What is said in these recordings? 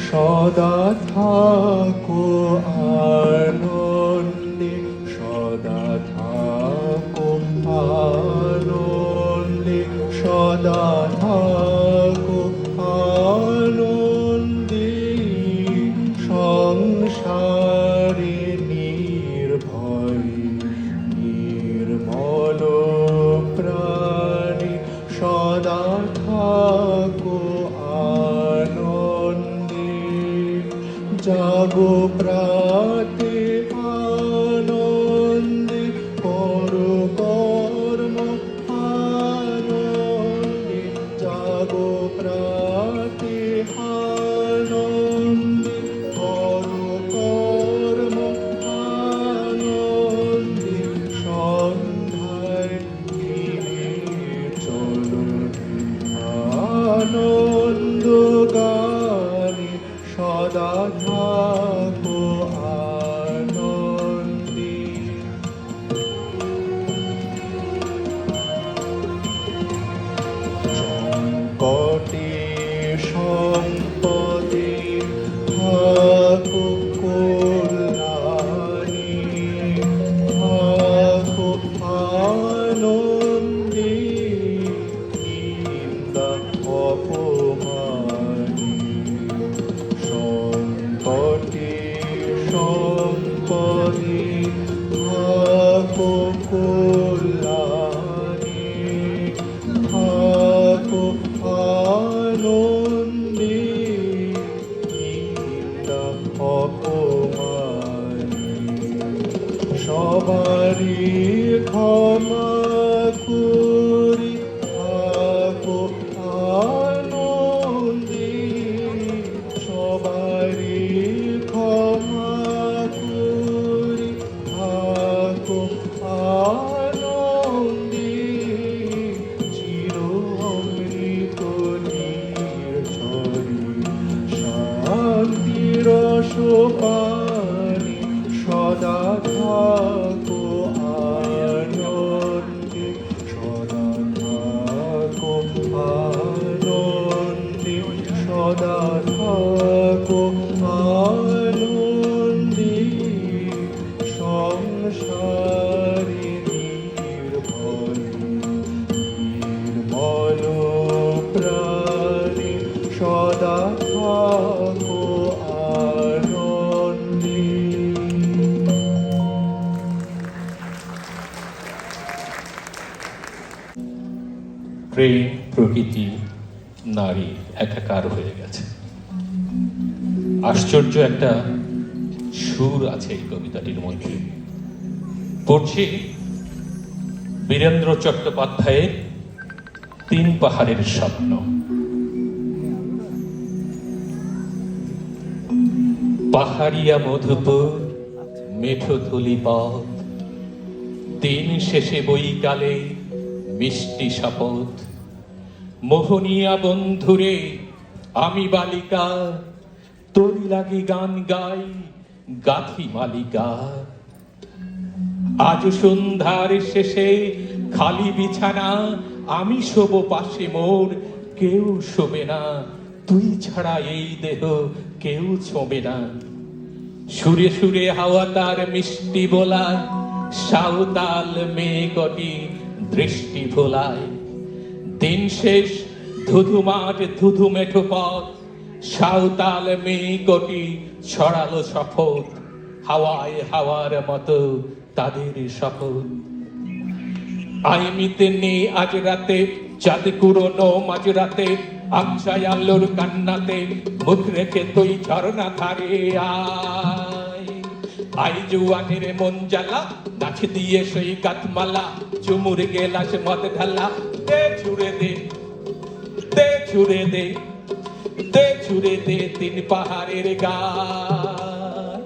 সদা থাকো আনন্দে, সদা থাকো আনন্দে, সদা থাকো আনন্দে, সংসারে নির্ভয়ে নির্মল প্রাণী, সদা থাকো আনন্দে। জাগো প্রাতে আনন্দে, করো কর্ম আনন্দে, জাগো প্রাতে আনন্দে, করো কর্ম আনন্দে, সন্ধ্যায় ফিরে চলো আনন্দ গানে, সদা থাকো আনন্দে। সংকটে সম্পদে থাকো কল্যাণে, থাকো আনন্দে, নিন্দা অপমানে। সংকটে সম্পদে থাকো কল্যাণে, থাকো আনন্দে, নিন্দা অপমানে। সবারই ক্ষমা করি থাকো আনন্দে, সবারই ক্ষমা করি থাকো আনন্দে, চির অমৃত নির্ঝরে শান্তির সোপানে, সদা থাকো আনন্দে, সদা থাকো আনন্দে, সদা থাকো আনন্দে, সংসারে নির্ভয়ে নির্মল প্রাণে, সদা থাকো আনন্দে। প্রেম, প্রকৃতি, নারী একাকার হয়ে গেছে। আশ্চর্য একটা সুর আছে এই কবিতাটির মধ্যে। পড়ছি বীরেন্দ্র চট্টোপাধ্যায়ের তিন পাহাড়ের স্বপ্ন। পাহাড়িয়া মধুপুর মেঠো ধুলি পথ, দিন শেষে বইকালে মিষ্টি শপথ, মোহনিয়া বন্ধুরে আমি বালিকা, তোরি লাগি গান গাই গাথি মালিকা। আজ সন্ধ্যার শেষে খালি বিছানা, আমি শোব পাশে মোর, কেউ শোবে না, তুই ছাড়া এই দেহ কেউ ছোঁবে না। সুরে সুরে হাওয়া তার মিষ্টি বোলায়, সাঁওতাল মেয়ে কটি দৃষ্টি ভোলায়। দিন শেষ ধুধু মাঠ ধুধু মেঠো পথ, সাঁওতাল মেয়ে কটি ছড়ালো শপথ, হাওয়ায় হাওয়ার মতো তাদের শপথ। আইমিতে নেই আজ রাতে, চাঁদ কুড়োনো মাঝ রাতে, আবছায় আলোর কান্নাতে মুখ রেখে তুই ঝর্ণা ধারে আয়। আই জুয়ানের মন জ্বালা, নাচ দিয়ে সই কাতমালা, চুমুর গেলাস মদ ঢালা, দে ছুড়ে দে, দে ছুড়ে দে, দে ছুড়ে দে তিন পাহাড়ের গান।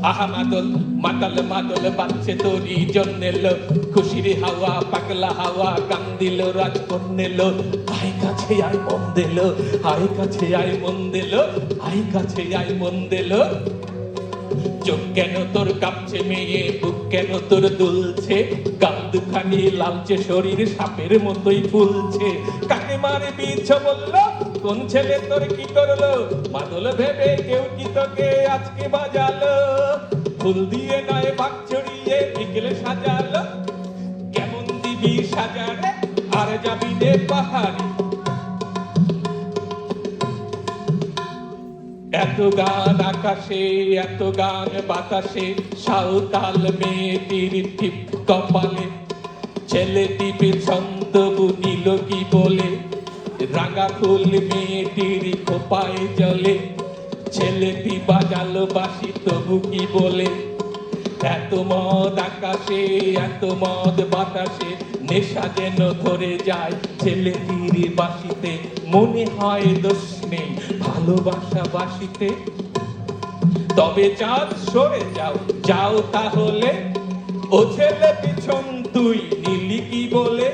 আহা মাদল মাতাল মাদল বাজছে তোরি জন্মেল, খুশির হাওয়া পাগলা হাওয়া গান দিল রাজ কন্যেল। আয় কাছে আয় মন দিল, আয় কাছে আয় মন দিল, আয় কাছে আয় মন দিল। চোখ কেন তোর কাঁপছে মেয়ে, বুক কেন তোর দুলছে, গাল দুখানি লালচে, শরীর সাপের মতোই ফুলছে। কাকে মারে বিছ বলল, কোন ছেলে তোর কি করলো, মাদল ভেবে কেউ কি তোকে আজকে বাজালো। ফুল দিয়ে নয় বাক ছড়িয়ে বিকেলে সাজালো, কেমন দিবি সাজারে আর যাবি রে পাহাড়ে। এত গান আকাশে, এত গান বাতাসে, সাঁওতাল মেয়েটির টিপ কপালে, ছেলেটি পেছন্ত বুনিল কি বলে, রাঙা ফুল মেয়েটির খোপায় জলে, ছেলেটি বাজালো বাঁশি তবু কি বলে। এত মদ আকাশে, এত মদ বাতাসে, নেশা যেন ধরে যায় ছেলেটির বাঁশিতে, মনে হয় দোষ নেই ভালোবাসা বাসিতে। তবে চাঁদ সরে যাও, যাও তাহলে, ও ছেলে পিছন তুই নিলি কি বলে।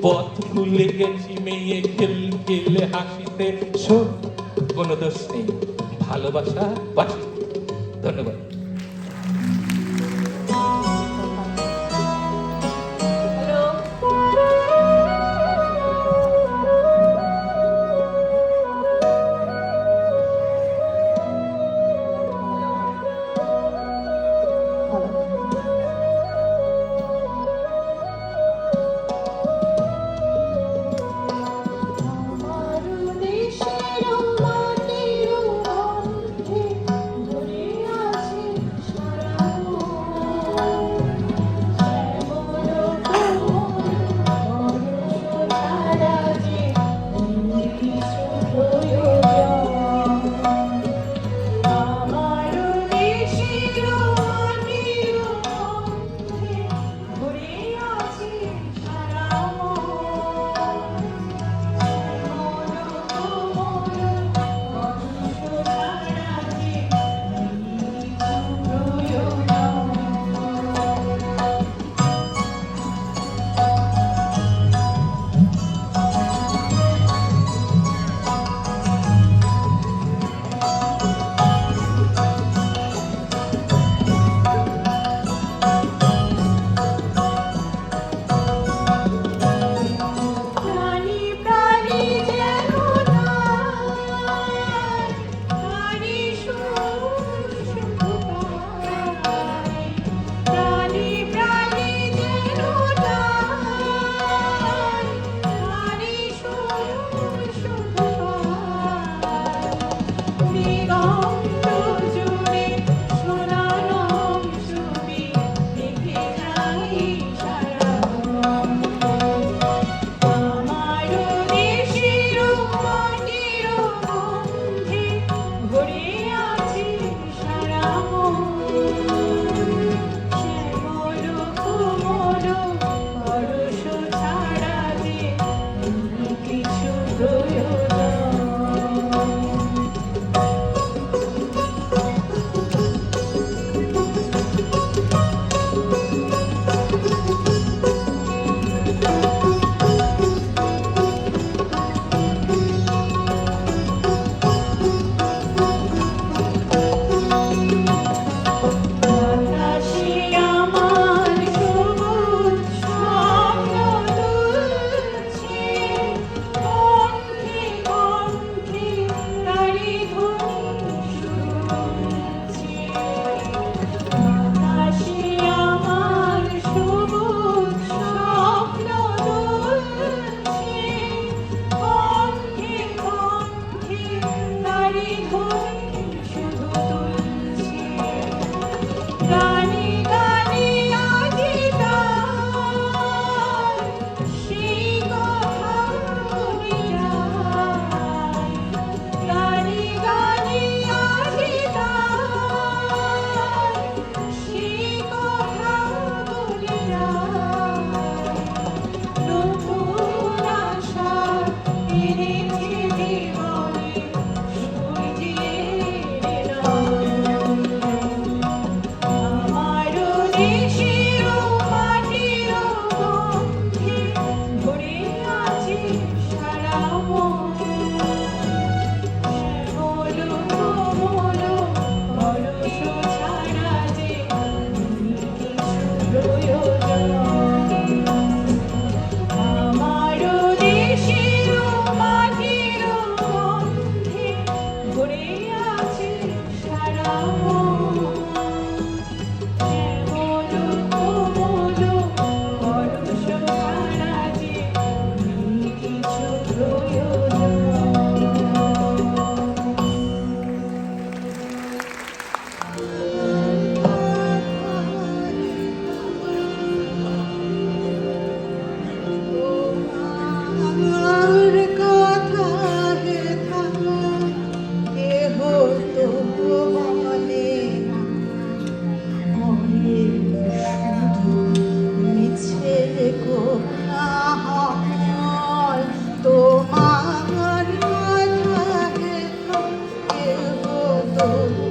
পথ ভুলে গেছি মেয়ে খেল খেলে হাসিতে, শোন কোনো দোষ নেই ভালোবাসা বাসিতে। ধন্যবাদ।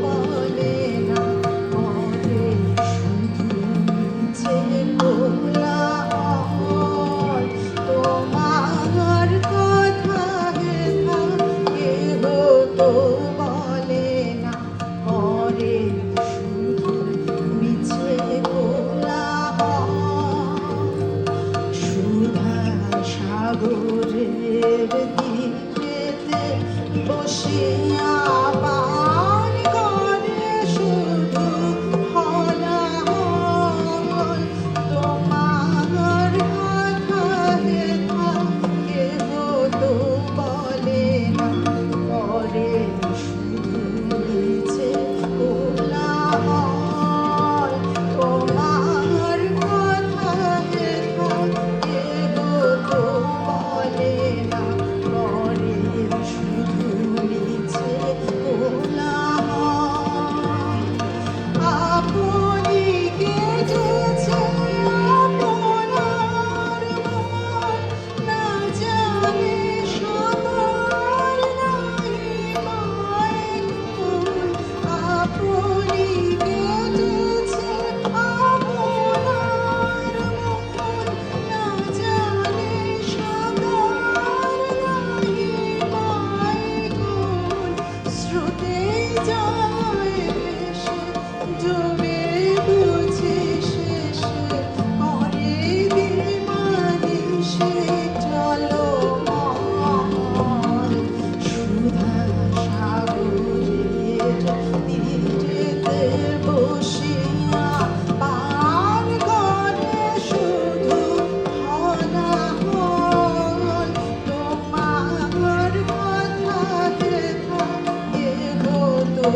বলে না করে শুধু নিচে কোলাহল তোমার কথা হেথা কেহ তো বলে না করে শুধু মিছে কোলাহল সুধা সাগরের তীরেতে বসিয়া পান করে শুধু হলাহল তোমার কথা হেথা কেহ তো বলে না করে শুধু মিছে কোলাহল তোমার কথা হেথা কেহ তো বলে না করে শুধু মিছে কোলাহল আপনি কেটেছে আপনার মন না জানে সবার নাই মায়কুল আপনি কেটেছে আপনার মন না জানে সবার নাই মায়কুল স্রোতে যায় ভেসে ডুবে বুঝি শেষে করে দিমানিশে টলমল সুধা সাগরের তীরেতে বসিয়া পান করে শুধু হলাহল তোমার কথা হেথা কেহ তো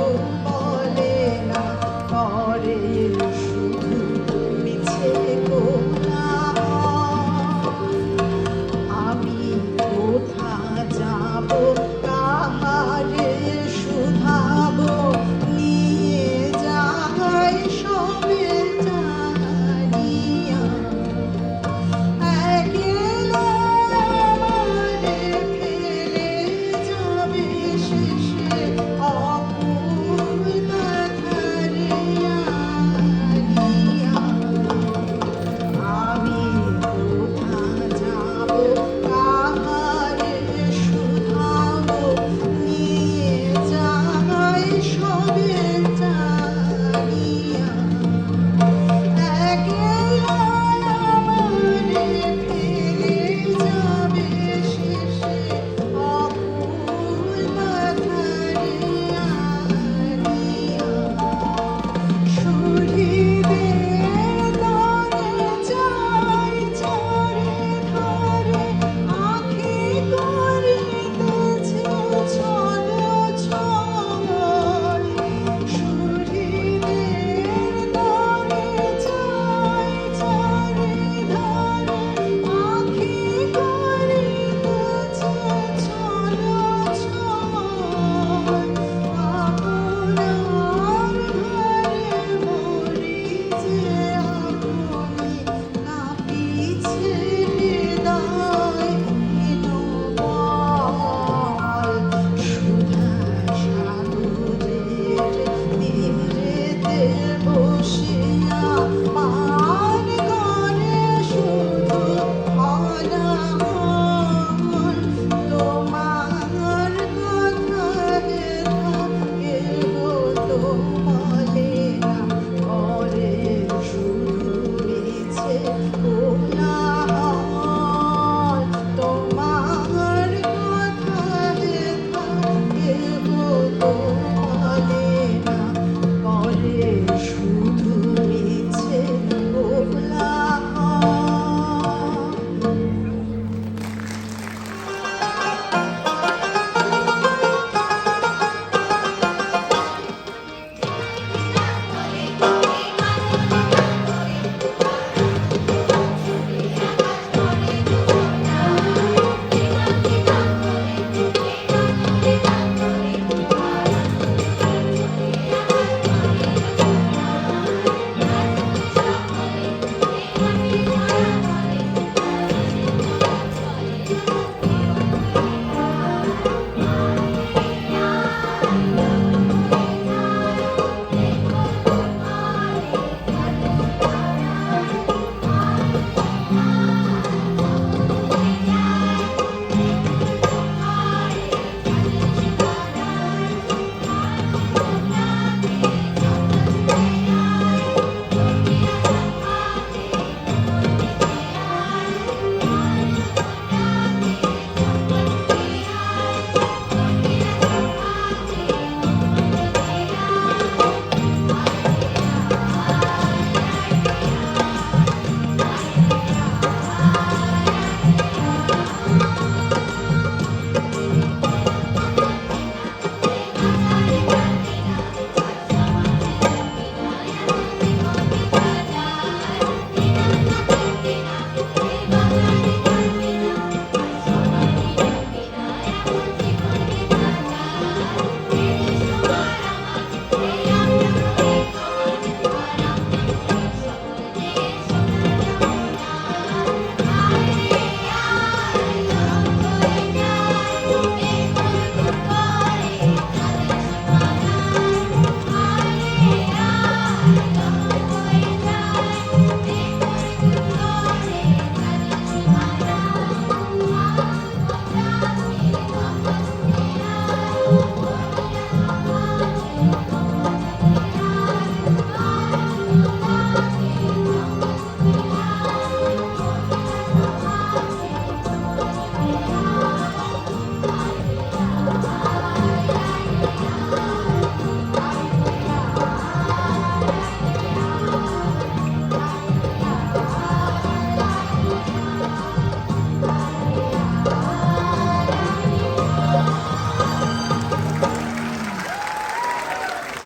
বলে না করে শুধু মিছে কোলাহল আমি কোথা যাব কাহারে শুধাবো নিয়ে যাই সবে জানিয়া একলা আমারে ফেলে যাবে শেষে অকুল মাথারিয়া আমি কোথা যাব কাহারে শুধাবো নিয়ে যাই সবে জানিয়া একলা আমারে ফেলে যাবে শেষে অকুল মাথারিয়া শহীদের দরে যাই চরে ধরে আঁখি করিতেছে ছল ছল শহীদের দরে যাই চরে ধরে আঁখি করিতেছে ছল ছল আপনার ঘরে মরি যে আপনি না পিছে হৃদয় হীনবল সুধা সাগরের তীরেতে বসিয়া পান করে শুধু হলাহল তোমার কথা হেথা কেহ তো বলে না করে শুধু মিছে কোলাহল তোমার কথা হেথা কেহ তো